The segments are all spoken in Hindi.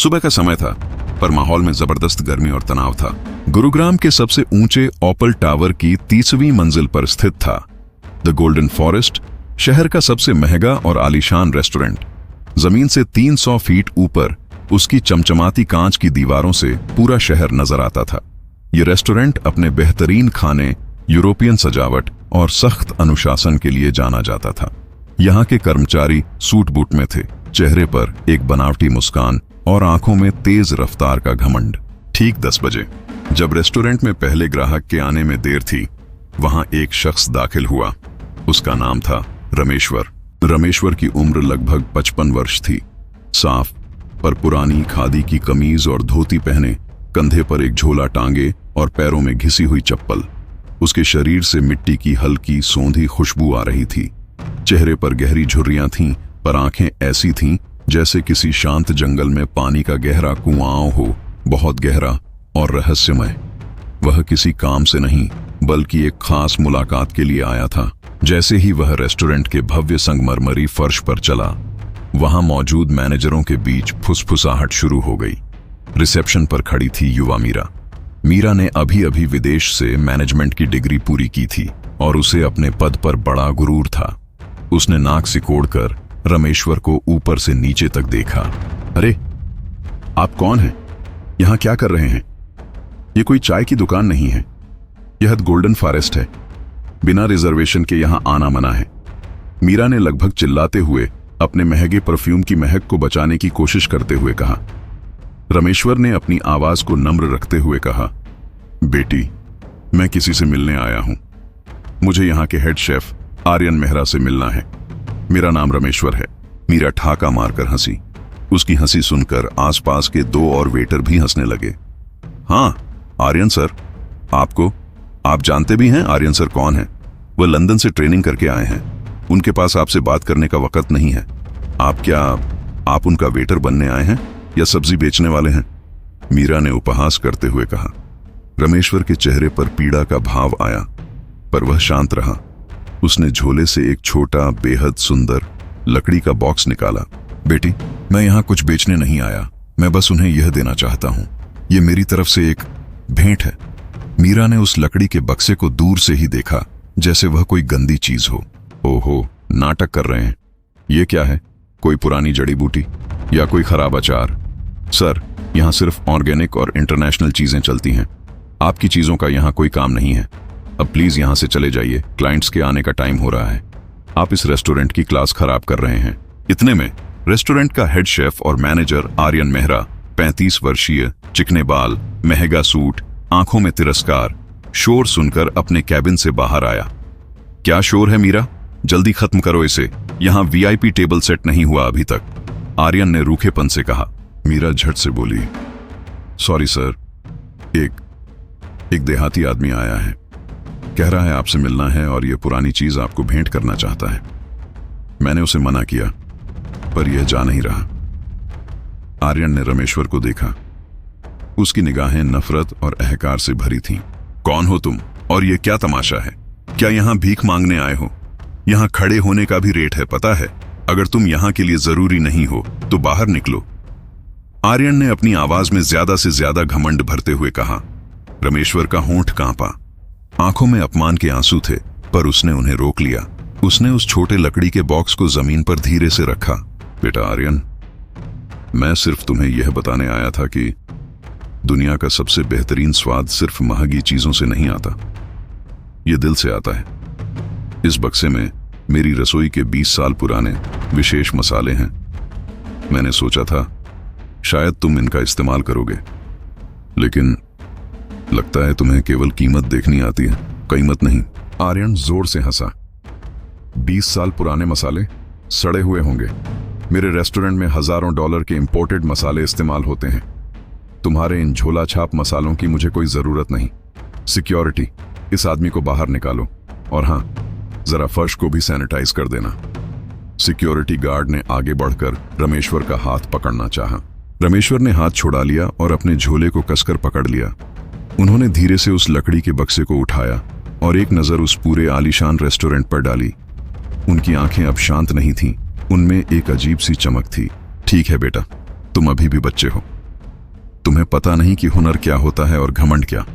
सुबह का समय था, पर माहौल में जबरदस्त गर्मी और तनाव था। गुरुग्राम के सबसे ऊंचे ओपल टावर की 30वीं मंजिल पर स्थित था द गोल्डन फॉरेस्ट, शहर का सबसे महंगा और आलीशान रेस्टोरेंट। जमीन से 300 फीट ऊपर उसकी चमचमाती कांच की दीवारों से पूरा शहर नजर आता था। ये रेस्टोरेंट अपने बेहतरीन खाने, यूरोपियन सजावट और सख्त अनुशासन के लिए जाना जाता था। यहाँ के कर्मचारी सूट बूट में थे, चेहरे पर एक बनावटी मुस्कान और आंखों में तेज रफ्तार का घमंड। ठीक 10 बजे, जब रेस्टोरेंट में पहले ग्राहक के आने में देर थी, वहां एक शख्स दाखिल हुआ। उसका नाम था रमेश्वर। रमेश्वर की उम्र लगभग 55 वर्ष थी। साफ पर पुरानी खादी की कमीज और धोती पहने, कंधे पर एक झोला टांगे और पैरों में घिसी हुई चप्पल। उसके शरीर से मिट्टी की हल्की सौंधी खुशबू आ रही थी। चेहरे पर गहरी झुर्रियां थीं, पर आंखें ऐसी थीं जैसे किसी शांत जंगल में पानी का गहरा कुआं हो, बहुत गहरा और रहस्यमय। वह किसी काम से नहीं, बल्कि एक खास मुलाकात के लिए आया था। जैसे ही वह रेस्टोरेंट के भव्य संगमरमरी फर्श पर चला, वहां मौजूद मैनेजरों के बीच फुसफुसाहट शुरू हो गई। रिसेप्शन पर खड़ी थी युवा मीरा। मीरा ने अभी अभी विदेश से मैनेजमेंट की डिग्री पूरी की थी और उसे अपने पद पर बड़ा गुरूर था। उसने नाक सिकोड़कर रमेश्वर को ऊपर से नीचे तक देखा। अरे, आप कौन हैं? यहां क्या कर रहे हैं? ये कोई चाय की दुकान नहीं है, यह गोल्डन फॉरेस्ट है। बिना रिजर्वेशन के यहां आना मना है। मीरा ने लगभग चिल्लाते हुए अपने महंगे परफ्यूम की महक को बचाने की कोशिश करते हुए कहा। रमेश्वर ने अपनी आवाज को नम्र रखते हुए कहा, बेटी, मैं किसी से मिलने आया हूं। मुझे यहां के हेड शेफ आर्यन मेहरा से मिलना है। मेरा नाम रमेश्वर है। मीरा ठाका मारकर हंसी। उसकी हंसी सुनकर आसपास के 2 और वेटर भी हंसने लगे। हाँ, आर्यन सर, आप जानते भी हैं आर्यन सर कौन है? वह लंदन से ट्रेनिंग करके आए हैं। उनके पास आपसे बात करने का वक्त नहीं है। आप उनका वेटर बनने आए हैं या सब्जी बेचने वाले हैं? मीरा ने उपहास करते हुए कहा। रमेश्वर के चेहरे पर पीड़ा का भाव आया, पर वह शांत रहा। उसने झोले से एक छोटा, बेहद सुंदर लकड़ी का बॉक्स निकाला। बेटी, मैं यहां कुछ बेचने नहीं आया, मैं बस उन्हें यह देना चाहता हूं। यह मेरी तरफ से एक भेंट है। मीरा ने उस लकड़ी के बक्से को दूर से ही देखा, जैसे वह कोई गंदी चीज हो। ओहो, नाटक कर रहे हैं। यह क्या है? कोई पुरानी जड़ी बूटी या कोई खराब अचार? सर, यहां सिर्फ ऑर्गेनिक और इंटरनेशनल चीजें चलती हैं। आपकी चीजों का यहां कोई काम नहीं है। अब प्लीज यहां से चले जाइए, क्लाइंट्स के आने का टाइम हो रहा है। आप इस रेस्टोरेंट की क्लास खराब कर रहे हैं। इतने में रेस्टोरेंट का हेड शेफ और मैनेजर आर्यन मेहरा, 35 वर्षीय, चिकने बाल, महंगा सूट, आंखों में तिरस्कार, शोर सुनकर अपने कैबिन से बाहर आया। क्या शोर है मीरा? जल्दी खत्म करो इसे। यहां वीआईपी टेबल सेट नहीं हुआ अभी तक, आर्यन ने रूखेपन से कहा। मीरा झट से बोली, सॉरी सर, एक देहाती आदमी आया है, कह रहा है आपसे मिलना है और यह पुरानी चीज आपको भेंट करना चाहता है। मैंने उसे मना किया, पर यह जा नहीं रहा। आर्यन ने रमेश्वर को देखा। उसकी निगाहें नफरत और अहंकार से भरी थीं। कौन हो तुम और यह क्या तमाशा है? क्या यहां भीख मांगने आए हो? यहां खड़े होने का भी रेट है, पता है? अगर तुम यहां के लिए जरूरी नहीं हो तो बाहर निकलो। आर्यन ने अपनी आवाज में ज्यादा से ज्यादा घमंड भरते हुए कहा। रमेश्वर का होंठ कांपा। आंखों में अपमान के आंसू थे, पर उसने उन्हें रोक लिया। उसने उस छोटे लकड़ी के बॉक्स को जमीन पर धीरे से रखा। बेटा आर्यन, मैं सिर्फ तुम्हें यह बताने आया था कि दुनिया का सबसे बेहतरीन स्वाद सिर्फ महंगी चीजों से नहीं आता, यह दिल से आता है। इस बक्से में मेरी रसोई के 20 साल पुराने विशेष मसाले हैं। मैंने सोचा था शायद तुम इनका इस्तेमाल करोगे, लेकिन लगता है तुम्हें केवल कीमत देखनी आती है, कीमत नहीं। आर्यन जोर से हंसा। 20 साल पुराने मसाले? सड़े हुए होंगे। मेरे रेस्टोरेंट में हजारों डॉलर के इंपोर्टेड मसाले इस्तेमाल होते हैं। तुम्हारे इन झोला छाप मसालों की मुझे कोई जरूरत नहीं। सिक्योरिटी, इस आदमी को बाहर निकालो, और हां, जरा फर्श को भी सैनिटाइज कर देना। सिक्योरिटी गार्ड ने आगे बढ़कर रमेश्वर का हाथ पकड़ना चाहा। रमेश्वर ने हाथ छुड़ा लिया और अपने झोले को कसकर पकड़ लिया। उन्होंने धीरे से उस लकड़ी के बक्से को उठाया और एक नजर उस पूरे आलीशान रेस्टोरेंट पर डाली। उनकी आंखें अब शांत नहीं थीं, उनमें एक अजीब सी चमक थी। ठीक है बेटा, तुम अभी भी बच्चे हो, तुम्हें पता नहीं कि हुनर क्या होता है और घमंड क्या।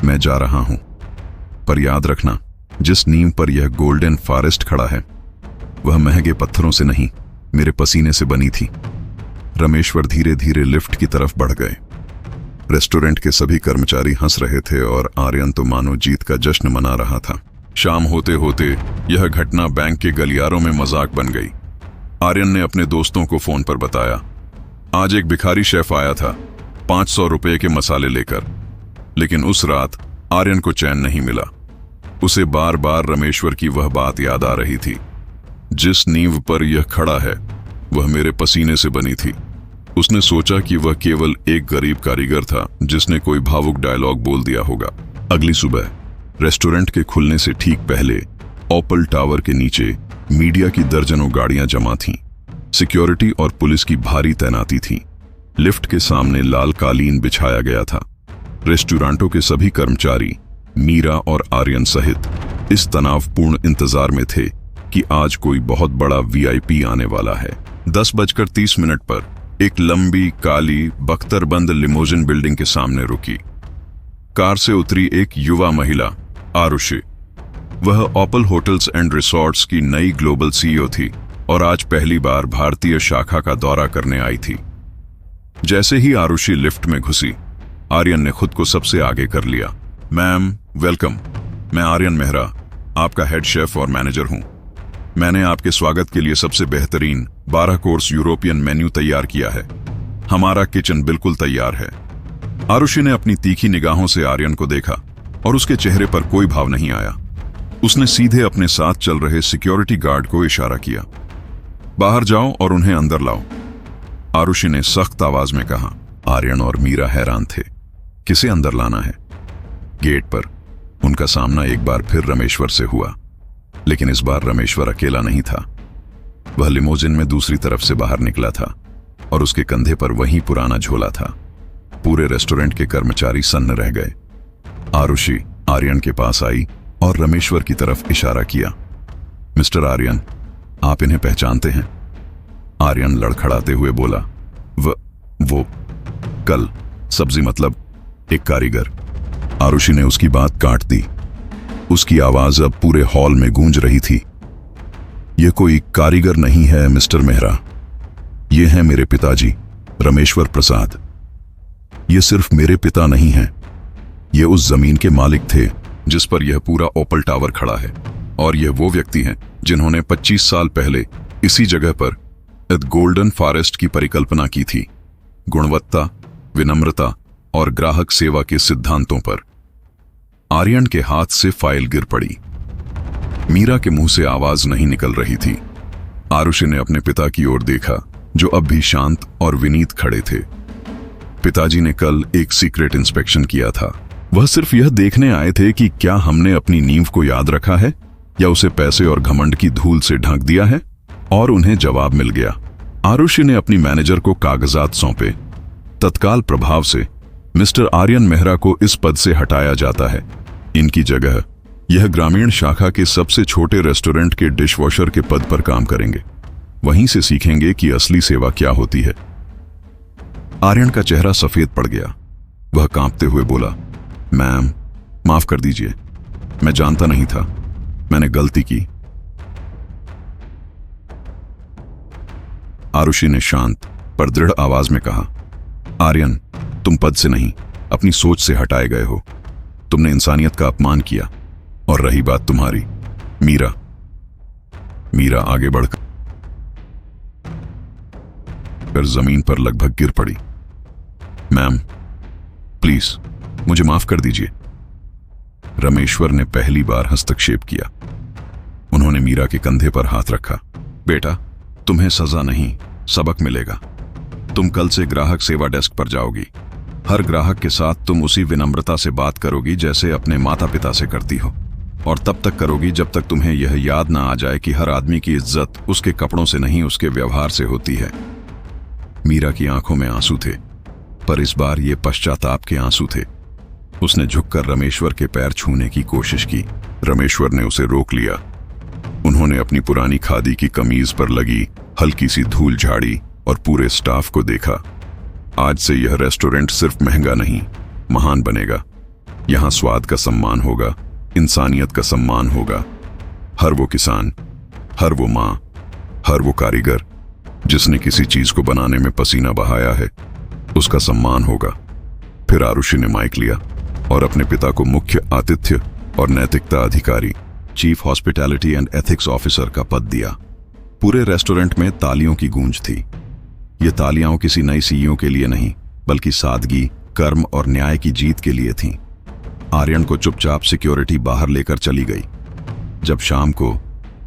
मैं जा रहा हूं, पर याद रखना, जिस नींव पर यह गोल्डन फॉरेस्ट खड़ा है वह महंगे पत्थरों से नहीं, मेरे पसीने से बनी थी। रमेश्वर धीरे धीरे लिफ्ट की तरफ बढ़ गए। रेस्टोरेंट के सभी कर्मचारी हंस रहे थे और आर्यन तो मानो जीत का जश्न मना रहा था। शाम होते होते यह घटना बैंक के गलियारों में मजाक बन गई। आर्यन ने अपने दोस्तों को फोन पर बताया, आज एक भिखारी शेफ आया था 500 रुपए के मसाले लेकर। लेकिन उस रात आर्यन को चैन नहीं मिला। उसे बार बार रमेश्वर की वह बात याद आ रही थी, जिस नींव पर यह खड़ा है वह मेरे पसीने से बनी थी। उसने सोचा कि वह केवल एक गरीब कारीगर था जिसने कोई भावुक डायलॉग बोल दिया होगा। अगली सुबह रेस्टोरेंट के खुलने से ठीक पहले ओपल टावर के नीचे मीडिया की दर्जनों गाड़ियां जमा थीं। सिक्योरिटी और पुलिस की भारी तैनाती थी। लिफ्ट के सामने लाल कालीन बिछाया गया था। रेस्टोरेंटों के सभी कर्मचारी मीरा और आर्यन सहित इस तनावपूर्ण इंतजार में थे कि आज कोई बहुत बड़ा वीआईपी आने वाला है। 10:30 पर एक लंबी काली बख्तरबंद लिमोजिन बिल्डिंग के सामने रुकी। कार से उतरी एक युवा महिला आरुषि। वह ओपल होटल्स एंड रिसोर्ट्स की नई ग्लोबल सीईओ थी और आज पहली बार भारतीय शाखा का दौरा करने आई थी। जैसे ही आरुषि लिफ्ट में घुसी, आर्यन ने खुद को सबसे आगे कर लिया। मैम वेलकम, मैं आर्यन मेहरा, आपका हेड शेफ और मैनेजर हूं। मैंने आपके स्वागत के लिए सबसे बेहतरीन 12 कोर्स यूरोपियन मेन्यू तैयार किया है। हमारा किचन बिल्कुल तैयार है। आरुषि ने अपनी तीखी निगाहों से आर्यन को देखा और उसके चेहरे पर कोई भाव नहीं आया। उसने सीधे अपने साथ चल रहे सिक्योरिटी गार्ड को इशारा किया, बाहर जाओ और उन्हें अंदर लाओ। आरुषि ने सख्त आवाज में कहा। आर्यन और मीरा हैरान थे, किसे अंदर लाना है? गेट पर उनका सामना एक बार फिर रमेश्वर से हुआ, लेकिन इस बार रमेश्वर अकेला नहीं था। वह लिमोजिन में दूसरी तरफ से बाहर निकला था और उसके कंधे पर वही पुराना झोला था। पूरे रेस्टोरेंट के कर्मचारी सन्न रह गए। आरुषि आर्यन के पास आई और रमेश्वर की तरफ इशारा किया। मिस्टर आर्यन, आप इन्हें पहचानते हैं? आर्यन लड़खड़ाते हुए बोला, वो कल सब्जी मतलब एक कारीगर। आरुषि ने उसकी बात काट दी। उसकी आवाज अब पूरे हॉल में गूंज रही थी। यह कोई कारीगर नहीं है मिस्टर मेहरा, ये हैं मेरे पिताजी रमेश्वर प्रसाद। ये सिर्फ मेरे पिता नहीं हैं, ये उस जमीन के मालिक थे जिस पर यह पूरा ओपल टावर खड़ा है। और यह वो व्यक्ति हैं जिन्होंने 25 साल पहले इसी जगह पर गोल्डन फॉरेस्ट की परिकल्पना की थी, गुणवत्ता, विनम्रता और ग्राहक सेवा के सिद्धांतों पर। आर्यन के हाथ से फाइल गिर पड़ी। मीरा के मुंह से आवाज नहीं निकल रही थी। आरुषि ने अपने पिता की ओर देखा, जो अब भी शांत और विनीत खड़े थे। पिताजी ने कल एक सीक्रेट इंस्पेक्शन किया था। वह सिर्फ यह देखने आए थे कि क्या हमने अपनी नींव को याद रखा है या उसे पैसे और घमंड की धूल से ढक दिया है। और उन्हें जवाब मिल गया। आरुषि ने अपनी मैनेजर को कागजात सौंपे। तत्काल प्रभाव से मिस्टर आर्यन मेहरा को इस पद से हटाया जाता है। इनकी जगह यह ग्रामीण शाखा के सबसे छोटे रेस्टोरेंट के डिशवॉशर के पद पर काम करेंगे। वहीं से सीखेंगे कि असली सेवा क्या होती है। आर्यन का चेहरा सफेद पड़ गया। वह कांपते हुए बोला, मैम माफ कर दीजिए, मैं जानता नहीं था, मैंने गलती की। आरुषि ने शांत पर दृढ़ आवाज में कहा, आर्यन, तुम पद से नहीं अपनी सोच से हटाए गए हो। तुमने इंसानियत का अपमान किया। और रही बात तुम्हारी मीरा आगे बढ़कर जमीन पर लगभग गिर पड़ी। मैम प्लीज मुझे माफ कर दीजिए। रमेश्वर ने पहली बार हस्तक्षेप किया। उन्होंने मीरा के कंधे पर हाथ रखा। बेटा, तुम्हें सजा नहीं, सबक मिलेगा। तुम कल से ग्राहक सेवा डेस्क पर जाओगी। हर ग्राहक के साथ तुम उसी विनम्रता से बात करोगी जैसे अपने माता पिता से करती हो, और तब तक करोगी जब तक तुम्हें यह याद ना आ जाए कि हर आदमी की इज्जत उसके कपड़ों से नहीं उसके व्यवहार से होती है। मीरा की आंखों में आंसू थे, पर इस बार ये पश्चाताप के आंसू थे। उसने झुककर रमेश्वर के पैर छूने की कोशिश की। रमेश्वर ने उसे रोक लिया। उन्होंने अपनी पुरानी खादी की कमीज पर लगी हल्की सी धूल झाड़ी और पूरे स्टाफ को देखा। आज से यह रेस्टोरेंट सिर्फ महंगा नहीं, महान बनेगा। यहाँ स्वाद का सम्मान होगा, इंसानियत का सम्मान होगा। हर वो किसान, हर वो माँ, हर वो कारीगर जिसने किसी चीज को बनाने में पसीना बहाया है, उसका सम्मान होगा। फिर आरुषि ने माइक लिया और अपने पिता को मुख्य आतिथ्य और नैतिकता अधिकारी, chief hospitality and ethics officer का पद दिया। पूरे रेस्टोरेंट में तालियों की गूंज थी। ये तालियां किसी नई सीईओ के लिए नहीं, बल्कि सादगी, कर्म और न्याय की जीत के लिए थीं। आर्यन को चुपचाप सिक्योरिटी बाहर लेकर चली गई। जब शाम को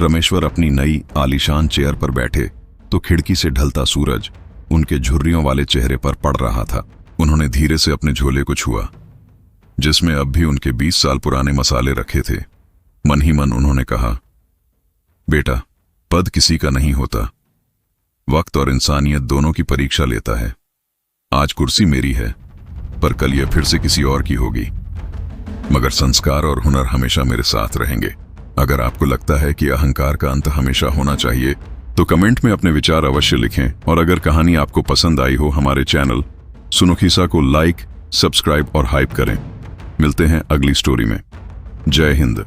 रमेश्वर अपनी नई आलीशान चेयर पर बैठे तो खिड़की से ढलता सूरज उनके झुर्रियों वाले चेहरे पर पड़ रहा था। उन्होंने धीरे से अपने झोले को छुआ, जिसमें अब भी उनके 20 साल पुराने मसाले रखे थे। मन ही मन उन्होंने कहा, बेटा, पद किसी का नहीं होता, वक्त और इंसानियत दोनों की परीक्षा लेता है। आज कुर्सी मेरी है, पर कल यह फिर से किसी और की होगी, मगर संस्कार और हुनर हमेशा मेरे साथ रहेंगे। अगर आपको लगता है कि अहंकार का अंत हमेशा होना चाहिए तो कमेंट में अपने विचार अवश्य लिखें। और अगर कहानी आपको पसंद आई हो, हमारे चैनल सुनो खिस्सा को लाइक, सब्सक्राइब और हाइप करें। मिलते हैं अगली स्टोरी में। जय हिंद।